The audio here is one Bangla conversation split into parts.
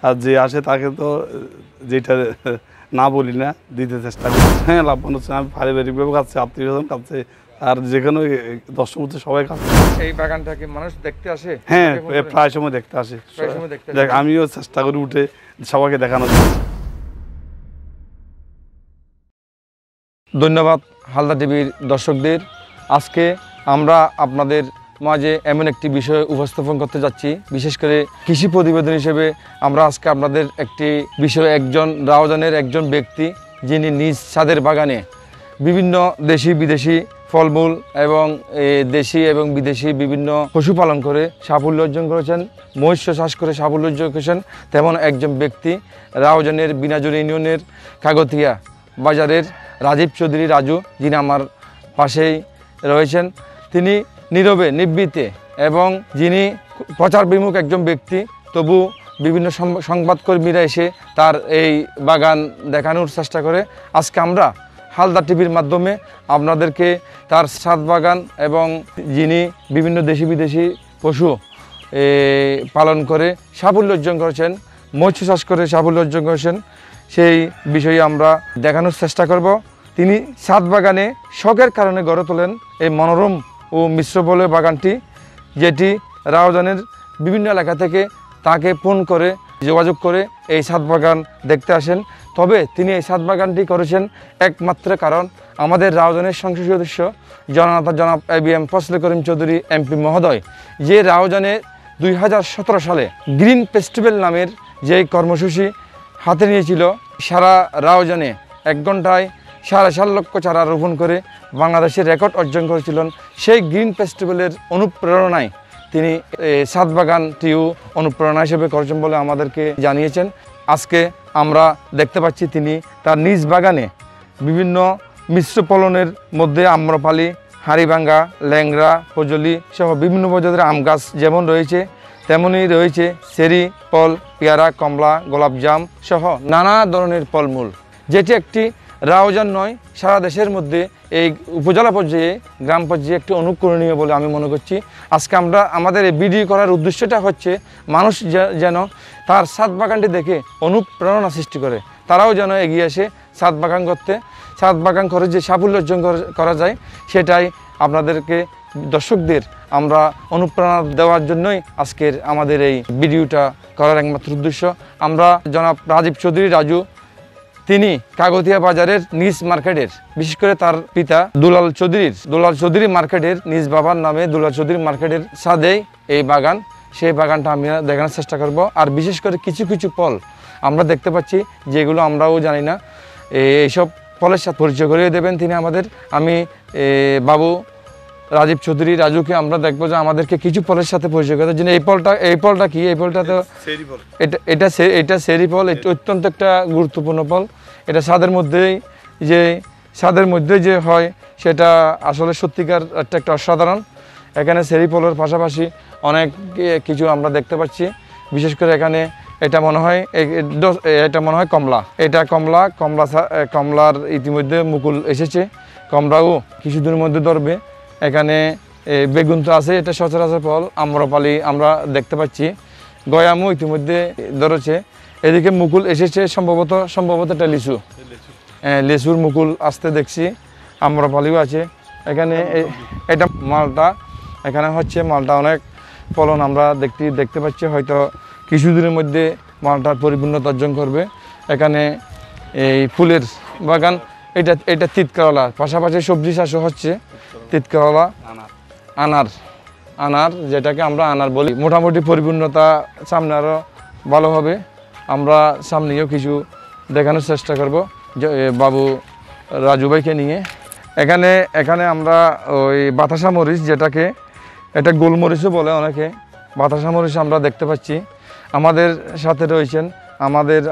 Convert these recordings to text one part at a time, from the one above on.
আর যে আসে তাকে তো যেটা না বলি না, দিতে চেষ্টা করি। হ্যাঁ, লাভবান হচ্ছে। আমি পারিবারিকভাবে খাচ্ছি, আত্মীয়স্বজন খাচ্ছে, আর যেখানে দর্শক হচ্ছে সবাই খাচ্ছে। এই বাগানটাকে মানুষ দেখতে আসে? হ্যাঁ, প্রায় সময় দেখতে আসে। আমিও চেষ্টা করি উঠে সবাইকে দেখানোর জন্য। ধন্যবাদ হালদা টিভির দর্শকদের। আজকে আমরা আপনাদের মাঝে এমন একটি বিষয় উপস্থাপন করতে যাচ্ছি, বিশেষ করে কৃষি প্রতিবেদন হিসেবে আমরা আজকে আপনাদের একটি বিষয়, একজন রাউজানের একজন ব্যক্তি যিনি নিজ ছাদের বাগানে বিভিন্ন দেশি বিদেশি ফলমূল এবং দেশি এবং বিদেশি বিভিন্ন পশুপালন করে সাফল্য অর্জন করেছেন, মৎস্য চাষ করে সাফল্য অর্জন করেছেন, তেমন একজন ব্যক্তি রাউজানের বিনাজুর ইউনিয়নের কাগতিয়া বাজারের রাজীব চৌধুরী রাজু, যিনি আমার পাশেই রয়েছেন। তিনি নীরবে নিবৃত্তে এবং যিনি প্রচার বিমুখ একজন ব্যক্তি, তবু বিভিন্ন সংবাদকর্মীরা এসে তার এই বাগান দেখানোর চেষ্টা করে। আজকে আমরা হালদা টিভির মাধ্যমে আপনাদেরকে তার ছাদ বাগান এবং যিনি বিভিন্ন দেশি বিদেশি পশু পালন করে সাফল্য অর্জন করেছেন, মৎস্য চাষ করে সাফল্য অর্জন করেছেন, সেই বিষয়ে আমরা দেখানোর চেষ্টা করব। তিনি ছাদ বাগানে শখের কারণে গড়ে তোলেন এই মনোরম ও মিশ্র বলে বাগানটি, যেটি রাউজানের বিভিন্ন এলাকা থেকে তাকে ফোন করে যোগাযোগ করে এই ছাদ বাগান দেখতে আসেন। তবে তিনি এই ছাদ বাগানটি করেছেন একমাত্র কারণ আমাদের রাউজানের সংসদ সদস্য জননেতা ABM ফজলে করিম চৌধুরী MP মহোদয়, যে রাউজানে 2017 সালে গ্রিন ফেস্টিভ্যাল নামের যে কর্মসূচি হাতে নিয়েছিল, সারা রাউজানে 1 ঘন্টায় 4.5 লক্ষ চারা রোপণ করে বাংলাদেশের রেকর্ড অর্জন করেছিলেন। সেই গ্রিন ফেস্টিভ্যালের অনুপ্রেরণায় তিনি ছাদ বাগানটিও অনুপ্রেরণা হিসেবে করেছেন বলে আমাদেরকে জানিয়েছেন। আজকে আমরা দেখতে পাচ্ছি তিনি তার নিজ বাগানে বিভিন্ন মিশ্র ফলনের মধ্যে আম্রপালি, হাড়িভাঙ্গা, ল্যাংড়া, ফজলি সহ বিভিন্ন প্রজাতির আম গাছ যেমন রয়েছে, তেমনই রয়েছে চেরি ফল, পেয়ারা, কমলা, গোলাপজাম সহ নানা ধরনের ফলমূল, যেটি একটি রাউজান নয়, সারা দেশের মধ্যে এই উপজেলা পর্যায়ে, গ্রাম পর্যায়ে একটি অনুকরণীয় বলে আমি মনে করছি। আজকে আমরা আমাদের এই ভিডিও করার উদ্দেশ্যটা হচ্ছে মানুষ যেন তার ছাদ বাগানটি দেখে অনুপ্রেরণা সৃষ্টি করে, তারাও যেন এগিয়ে আসে ছাদ বাগান করতে, ছাদ বাগান করে যে সাফল্য অর্জন করা যায় সেটাই আপনাদেরকে দর্শকদের আমরা অনুপ্রেরণা দেওয়ার জন্যই আজকের আমাদের এই ভিডিওটা করার একমাত্র উদ্দেশ্য। আমরা জনাব রাজীব চৌধুরী রাজু, তিনি কাগতিয়া বাজারের নিজ মার্কেটের, বিশেষ করে তার পিতা দুলাল চৌধুরী মার্কেটের নিজ বাবার নামে দুলাল চৌধুরী মার্কেটের ছাদেই এই বাগান, সেই বাগানটা আমি দেখানোর চেষ্টা করব। আর বিশেষ করে কিছু কিছু ফল আমরা দেখতে পাচ্ছি যেগুলো আমরাও জানি না, এইসব ফলের সাথে পরিচয় করিয়ে দেবেন তিনি আমাদের। আমি বাবু রাজীব চৌধুরী রাজুকে আমরা দেখবো যে আমাদেরকে কিছু ফলের সাথে পরিচয় করে দেন। এই ফলটা কি? এই ফলটা তো এটা চেরি ফল, এটা অত্যন্ত একটা গুরুত্বপূর্ণ ফল। এটা ছাদের মধ্যে যে হয় সেটা আসলে সত্যিকার একটা অসাধারণ। এখানে চেরি ফলের পাশাপাশি অনেক কিছু আমরা দেখতে পাচ্ছি, বিশেষ করে এখানে এটা মনে হয় কমলা। এটা কমলার ইতিমধ্যে মুকুল এসেছে, কমলাও কিছুদিনের মধ্যে ধরবে। এখানে বেগুন তো আছে, এটা সচরাচর ফল। আম্রপালি আমরা দেখতে পাচ্ছি, গয়ামও ইতিমধ্যে ধরেছে। এদিকে মুকুল এসেছে, সম্ভবত এটা লিচুর মুকুল আসতে দেখছি। আম্রপালিও আছে এখানে। এটা মালটা, এখানে হচ্ছে মালটা অনেক ফলন আমরা দেখতে পাচ্ছি, হয়তো কিছুদিনের মধ্যে মালটার পরিপূর্ণতা অর্জন করবে। এখানে এই ফুলের বাগান, এটা তিতকরলা, পাশাপাশি সবজি চাষও হচ্ছে। তিতকরলা, আনার যেটাকে আমরা আনার বলি, মোটামুটি পরিপূর্ণতা সামনে আরও ভালো হবে। আমরা সামনেও কিছু দেখানোর চেষ্টা করব বাবু রাজু ভাইকে নিয়ে। এখানে আমরা ওই বাতাসা মরিচ, যেটাকে এটা গোলমরিচও বলে অনেকে, বাতাসা মরিচ আমরা দেখতে পাচ্ছি। আমাদের সাথে রয়েছেন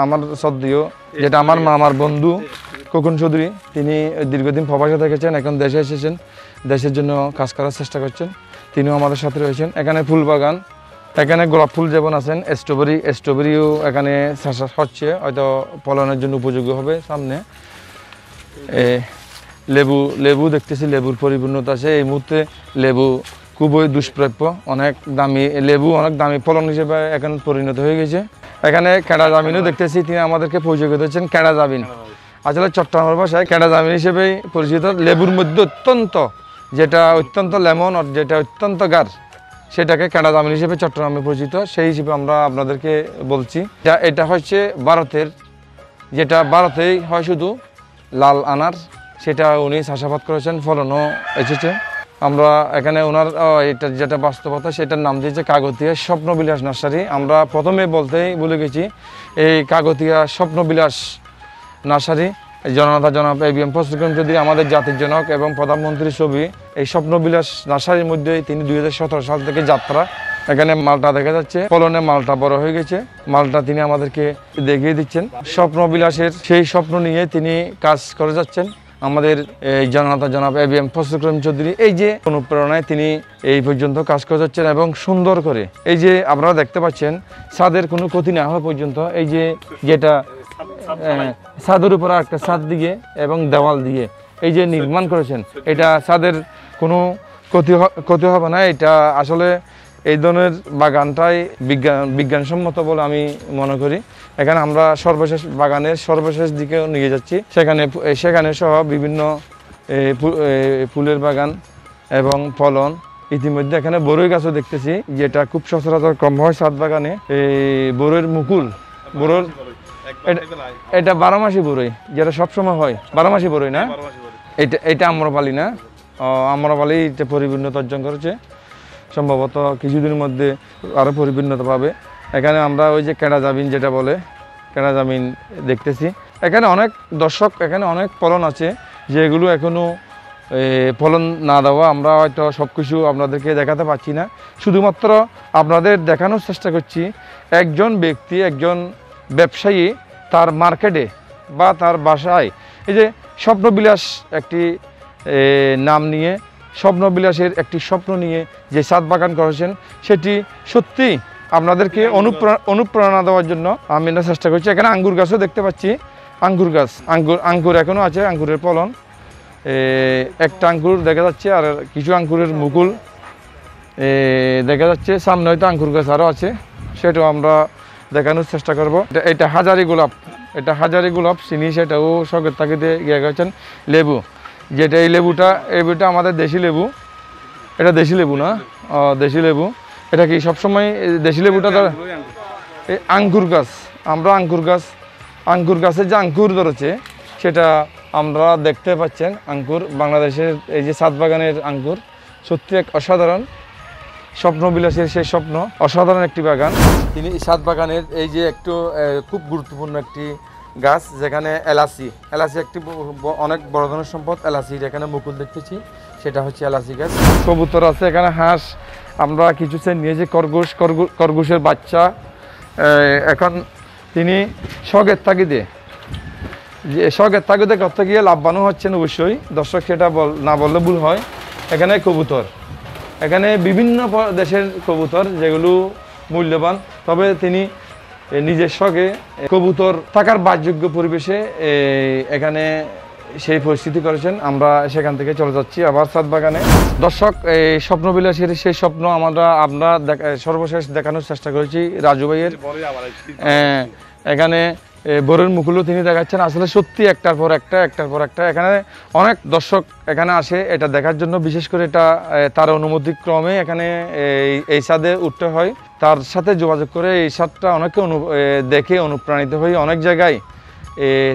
আমার শ্রদ্ধেয়, যেটা আমার মামার বন্ধু খোকন চৌধুরী। তিনি দীর্ঘদিন প্রবাসে থেকেছেন, এখন দেশে এসেছেন, দেশের জন্য কাজ করার চেষ্টা করছেন, তিনিও আমাদের সাথে রয়েছেন। এখানে ফুল বাগান, এখানে গোলাপ ফুল যেমন আছেন, স্ট্রবেরিও এখানে চাষ হচ্ছে, হয়তো ফলনের জন্য উপযোগী হবে সামনে। লেবু দেখতেছি, লেবুর পরিপূর্ণতা আছে। এই মুহূর্তে লেবু খুবই দুষ্প্রাপ্য, অনেক দামি লেবু, অনেক দামি ফলন হিসেবে এখন পরিণত হয়ে গেছে। এখানে ক্যাডা জামিনও দেখতেছি, তিনি আমাদেরকে পরিচয় দিচ্ছেন ক্যাডা জামিন। আসলে চট্টগ্রামের ভাষায় ক্যাডা জামিন হিসেবে পরিচিত। লেবুর মধ্যে যেটা অত্যন্ত লেমন, যেটা অত্যন্ত গাঢ়, সেটাকে ক্যাডা জামিন হিসেবে চট্টগ্রামে পরিচিত। সেই হিসেবে আমরা আপনাদেরকে বলছি। এটা হচ্ছে ভারতের, যেটা ভারতেই হয় শুধু লাল আনার, সেটা উনি চাষাবাদ করেছেন, ফলনও এসেছে। আমরা এখানে ওনার এটা যেটা বাস্তবতা, সেটার নাম দিয়েছে কাগতিয়া স্বপ্নবিলাস নার্সারি। আমরা প্রথমে বলতেই ভুলে গেছি, এই কাগতিয়া স্বপ্নবিলাস নার্সারি জনাব ABM ফজলুল করিম চৌধুরী, আমাদের জাতির জনক এবং প্রধানমন্ত্রীর ছবি। এই স্বপ্নবিলাস নার্সারির মধ্যে তিনি 2017 সাল থেকে যাত্রা। এখানে মালটা দেখা যাচ্ছে, ফলনে মালটা বড় হয়ে গেছে, মালটা তিনি আমাদেরকে দেখিয়ে দিচ্ছেন। স্বপ্নবিলাসের সেই স্বপ্ন নিয়ে তিনি কাজ করে যাচ্ছেন। আমাদের এই জনাব ABM ফজলুল করিম চৌধুরী এই যে অনুপ্রেরণায় তিনি এই পর্যন্ত কাজ করে যাচ্ছেন এবং সুন্দর করে, এই যে আপনারা দেখতে পাচ্ছেন ছাদের কোনো ক্ষতি না হওয়া পর্যন্ত, এই যে যেটা ছাদের উপর একটা ছাদ দিয়ে এবং দেওয়াল দিয়ে এই যে নির্মাণ করেছেন, এটা ছাদের কোনো ক্ষতি হবে না। এটা আসলে এই ধরনের বাগানটাই বিজ্ঞানসম্মত বলে আমি মনে করি। এখানে আমরা বাগানের সর্বশেষ দিকেও নিয়ে যাচ্ছি, সেখানে সহ বিভিন্ন ফুলের বাগান এবং ফলন। ইতিমধ্যে এখানে বড়ই গাছও দেখতেছি, যেটা খুব সচরাচর কম হয় ছাদ বাগানে। এই বড়ইয়ের মুকুল, বড়ই এটা 12 মাসি বড়ই, যেটা সবসময় হয় 12 মাসি বড়ই না, এটা আম্রপালি না, আম্রপালি এটা পরিপূর্ণতা অর্জন করেছে, সম্ভবত কিছুদিনের মধ্যে আরও পরিপূর্ণতা পাবে। এখানে আমরা ওই যে ক্যাডা জামিন যেটা বলে, ক্যাডা জামিন দেখতেছি। এখানে অনেক দর্শক, এখানে অনেক ফলন আছে যেগুলো এখনও ফলন না দেওয়া। আমরা হয়তো সব কিছু আপনাদেরকে দেখাতে পারছি না, শুধুমাত্র আপনাদের দেখানোর চেষ্টা করছি। একজন ব্যক্তি, একজন ব্যবসায়ী তার মার্কেটে বা তার বাসায় এই যে স্বপ্নবিলাস একটি নাম নিয়ে, স্বপ্নবিলাসের একটি স্বপ্ন নিয়ে যে ছাদ বাগান করেছেন, সেটি সত্যি আপনাদেরকে অনুপ্রেরণা দেওয়ার জন্য আমি এটা চেষ্টা করছি। এখানে আঙ্গুর গাছও দেখতে পাচ্ছি, আঙ্গুর গাছ, আঙ্গুর এখনও আছে, আঙ্গুরের ফলন একটা আঙ্গুর দেখা যাচ্ছে, আর কিছু আঙ্গুরের মুকুল দেখা যাচ্ছে। সামনে হয়তো আঙ্গুর গাছ আরও আছে, সেটাও আমরা দেখানোর চেষ্টা করব। এটা হাজারি গোলাপ, এটা হাজারি গোলাপ চিনি, সেটাও শখের তাগিদে গিয়ে গেছেন। লেবু, যেটা এই লেবুটা আমাদের দেশি লেবু, এটা দেশি লেবু না, দেশি লেবু। এটা কি সবসময় দেশি লেবুটা এই আঙ্গুর গাছ, আমরা আঙ্গুর গাছের যে আঙ্কুর ধরেছে, সেটা আমরা দেখতে পাচ্ছেন। আঙ্কুর বাংলাদেশের এই যে ছাদ বাগানের আঙ্কুর সত্যি এক অসাধারণ, স্বপ্নবিলাসের সেই স্বপ্ন, অসাধারণ একটি বাগান। তিনি ছাদ বাগানের এই যে একটু খুব গুরুত্বপূর্ণ একটি গাছ, যেখানে এলাচি একটি অনেক বড় ধরনের সম্পদ। এলাচির এখানে মুকুল দেখতেছি, সেটা হচ্ছে এলাচি গাছ। কবুতর আছে এখানে, হাঁস, আমরা কিছু নিয়েছি, খরগোশের বাচ্চা। এখন তিনি শখের তাগিদে করতে গিয়ে লাভবানও হচ্ছেন অবশ্যই। দর্শক সেটা না বললে ভুল হয়। এখানে কবুতর, এখানে বিভিন্ন দেশের কবুতর যেগুলো মূল্যবান, তবে তিনি নিজের শখে কবুতর থাকার বাসযোগ্য পরিবেশে এখানে সেই পরিস্থিতি করেছেন। আমরা সেখান থেকে চলে যাচ্ছি আবার ছাদ বাগানে। দর্শক, এই স্বপ্নবিলাসের সেই স্বপ্ন আমরা সর্বশেষ দেখানোর চেষ্টা করেছি রাজু ভাইয়ের। এখানে বরের মুকুলও তিনি দেখাচ্ছেন। আসলে সত্যি একটার পর একটা এখানে অনেক দর্শক এখানে আসে এটা দেখার জন্য। বিশেষ করে এটা তার অনুমতিক্রমে এখানে এই ছাদে উঠতে হয়। তার সাথে যোগাযোগ করে এই ছাদটা অনেকে দেখে অনুপ্রাণিত হই। অনেক জায়গায়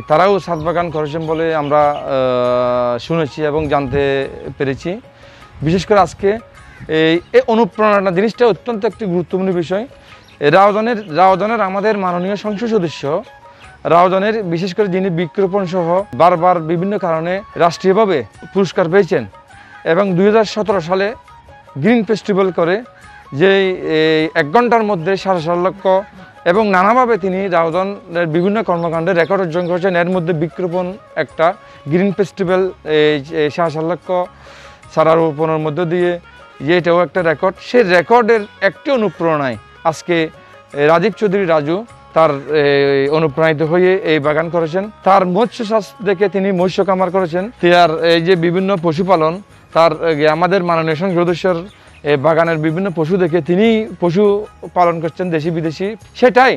তারাও ছাদ বাগান করেছেন বলে আমরা শুনেছি এবং জানতে পেরেছি। বিশেষ করে আজকে এই অনুপ্রেরণা জিনিসটা অত্যন্ত একটি গুরুত্বপূর্ণ বিষয়। রাউজানের আমাদের মাননীয় সংসদ সদস্য রাউজানের, বিশেষ করে যিনি বৃক্ষরোপণ সহ বারবার বিভিন্ন কারণে রাষ্ট্রীয়ভাবে পুরস্কার পেয়েছেন এবং 2017 সালে গ্রিন ফেস্টিভ্যাল করে যে 1 ঘন্টার মধ্যে 7.5 লক্ষ এবং নানাভাবে তিনি রাউজানের বিভিন্ন কর্মকাণ্ডে রেকর্ড অর্জন করেছেন। এর মধ্যে বৃক্ষরোপণ একটা, গ্রিন ফেস্টিভ্যাল 7.5 লক্ষ চারা রোপণের মধ্য দিয়ে এটাও একটা রেকর্ড। সেই রেকর্ডের একটি অনুপ্রেরণায় আজকে রাজীব চৌধুরী রাজু তার অনুপ্রাণিত হয়ে এই বাগান করেছেন। তার মৎস্য চাষ দেখে তিনি মৎস্য কামার করেছেন। তার এই যে বিভিন্ন পশুপালন, তার আমাদের মাননীয় সংসদ সদস্যের বাগানের বিভিন্ন পশু দেখে তিনি পশু পালন করছেন দেশি বিদেশি। সেটাই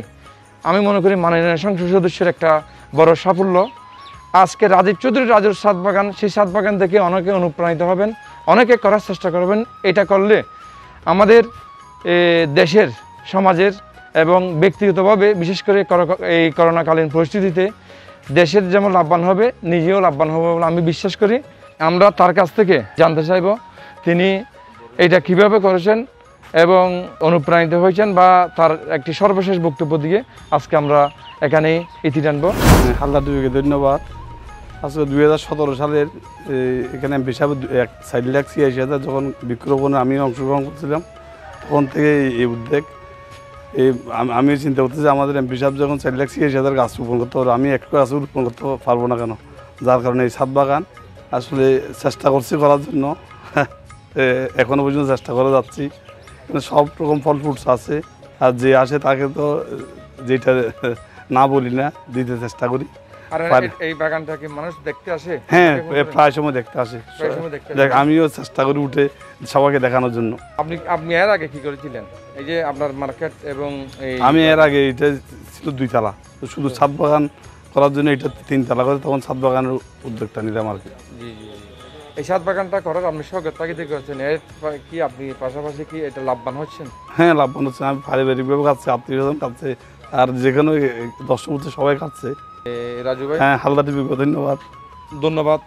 আমি মনে করি মাননীয় সংসদ সদস্যের একটা বড় সাফল্য। আজকে রাজীব চৌধুরী রাজুর ছাদ বাগান, সেই ছাদ বাগান থেকে অনেকে অনুপ্রাণিত হবেন, অনেকে করার চেষ্টা করবেন। এটা করলে আমাদের দেশের, সমাজের এবং ব্যক্তিগতভাবে বিশেষ করে এই করোনাকালীন পরিস্থিতিতে দেশের যেমন লাভবান হবে, নিজেও লাভবান হবে বলে আমি বিশ্বাস করি। আমরা তার কাছ থেকে জানতে চাইব তিনি এটা কিভাবে করেছেন এবং অনুপ্রাণিত হয়েছেন, বা তার একটি সর্বশেষ বক্তব্য দিয়ে আজকে আমরা এখানেই ইতি টানবো। হালদার টিভিকে ধন্যবাদ। আজকে 2017 সালের এখানে এমপি সাহেব 4,86,000 যখন বৃক্ষরোপণে আমি অংশগ্রহণ করছিলাম, তখন থেকে এই উদ্যোগ। আমি চিন্তা করতেছি যে আমাদের এমপি সাহেব যখন 4,86,000 গাছ রোপণ করতে পারবো, আমি একটা গাছ রোপণ করতে পারবো না কেন? যার কারণে এই ছাদ বাগান আসলে চেষ্টা করছি করার জন্য, এখনও পর্যন্ত চেষ্টা করে যাচ্ছি। সব রকম ফল ফ্রুটস আছে, আর যে আসে তাকে তো যেটা না বলি না, দিতে চেষ্টা করি। এই বাগানটাকে মানুষ দেখতে আসে? হ্যাঁ, প্রায় সময় দেখতে আসে। আমিও চেষ্টা করি উঠে সবাইকে দেখানোর জন্য। আপনি এর আগে কি করেছিলেন? এই যে আপনার মার্কেট এবং আমি এর আগে এটা ছিল 2 তলা, তো শুধু ছাদ বাগান করার জন্য এটা 3 তলা করে তখন ছাদ বাগানের উদ্যোগটা নিলাম আর কি। জি জি। এই ছাদ বাগানটা করার আপনি শখের তাগিদে করেছেন, এর কি আপনি পাশাপাশি কি এটা লাভবান হচ্ছেন? হ্যাঁ, লাভবান হচ্ছে। আমি পারিবারিকভাবে খাচ্ছি, আত্মীয়স্বজন খাচ্ছে, আর যেখানে দর্শক হচ্ছে সবাই খাচ্ছে। রাজু ভাই, হ্যাঁ, হালদা টিভিকে ধন্যবাদ। ধন্যবাদ।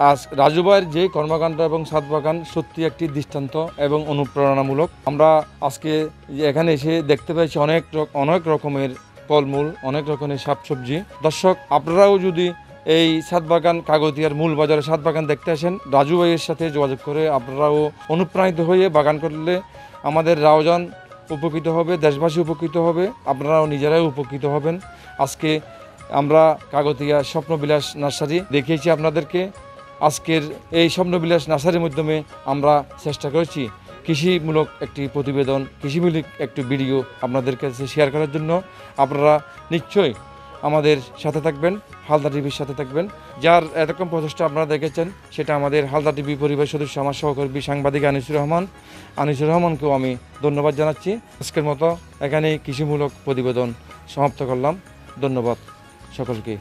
আজ রাজু ভাইয়ের যে কর্মকাণ্ড এবং ছাদ বাগান সত্যি একটি দৃষ্টান্ত এবং অনুপ্রেরণামূলক। আমরা আজকে এখানে এসে দেখতে পাচ্ছি অনেক রকমের ফলমূল, অনেক রকমের শাকসবজি। দর্শক, আপনারাও যদি এই ছাদ বাগান কাগতিয়ার মূল বাজারে ছাদ বাগান দেখতে আসেন, রাজু ভাইয়ের সাথে যোগাযোগ করে আপনারাও অনুপ্রাণিত হয়ে বাগান করলে আমাদের রাউজান উপকৃত হবে, দেশবাসী উপকৃত হবে, আপনারাও নিজেরাই উপকৃত হবেন। আজকে আমরা কাগতিয়া স্বপ্নবিলাস নার্সারি দেখিয়েছি আপনাদেরকে। আজকের এই স্বপ্নবিলাস নার্সারির মাধ্যমে আমরা চেষ্টা করেছি কৃষিমূলক একটি প্রতিবেদন, কৃষিমূলক একটি ভিডিও আপনাদের কাছে শেয়ার করার জন্য। আপনারা নিশ্চয়ই আমাদের সাথে থাকবেন, হালদা টিভির সাথে থাকবেন। যার এরকম প্রচেষ্টা আপনারা দেখেছেন সেটা আমাদের হালদা টিভি পরিবার সদস্য, আমার সহকর্মী সাংবাদিক আনিসুর রহমানকেও আমি ধন্যবাদ জানাচ্ছি। আজকের মতো এখানেই কৃষিমূলক প্রতিবেদন সমাপ্ত করলাম। ধন্যবাদ সকলকে।